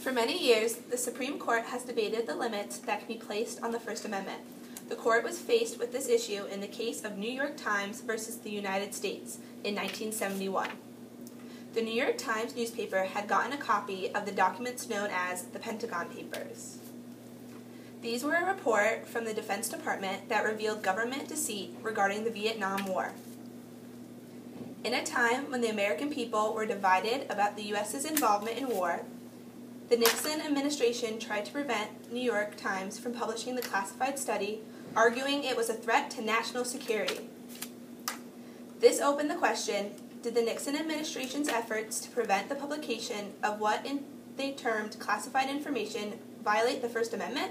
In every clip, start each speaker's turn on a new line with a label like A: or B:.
A: For many years, the Supreme Court has debated the limits that can be placed on the First Amendment. The court was faced with this issue in the case of New York Times versus the United States in 1971. The New York Times newspaper had gotten a copy of the documents known as the Pentagon Papers. These were a report from the Defense Department that revealed government deceit regarding the Vietnam War. In a time when the American people were divided about the U.S.'s involvement in war, the Nixon administration tried to prevent New York Times from publishing the classified study, arguing it was a threat to national security. This opened the question, did the Nixon administration's efforts to prevent the publication of what they termed classified information violate the First Amendment?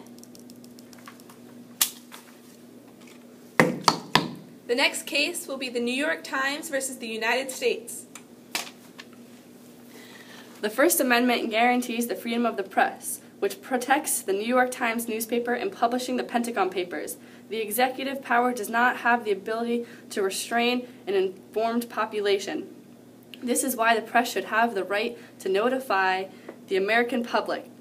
A: The next case will be the New York Times versus the United States.
B: The First Amendment guarantees the freedom of the press, which protects the New York Times newspaper in publishing the Pentagon Papers. The executive power does not have the ability to restrain an informed population. This is why the press should have the right to notify the American public.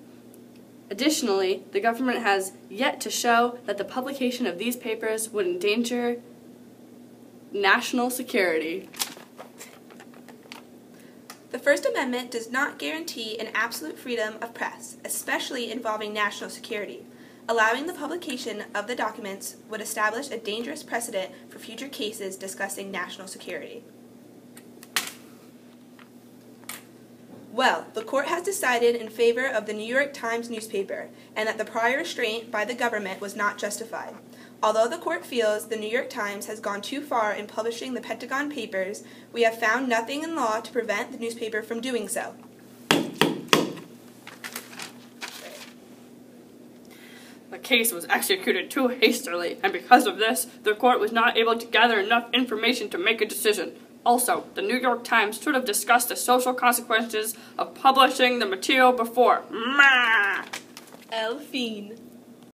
B: Additionally, the government has yet to show that the publication of these papers would endanger national security.
A: The First Amendment does not guarantee an absolute freedom of press, especially involving national security. Allowing the publication of the documents would establish a dangerous precedent for future cases discussing national security. Well, the court has decided in favor of the New York Times newspaper, and that the prior restraint by the government was not justified. Although the court feels the New York Times has gone too far in publishing the Pentagon Papers, we have found nothing in law to prevent the newspaper from doing so.
B: The case was executed too hastily, and because of this, the court was not able to gather enough information to make a decision. Also, the New York Times should have discussed the social consequences of publishing the material before.
A: Elfine.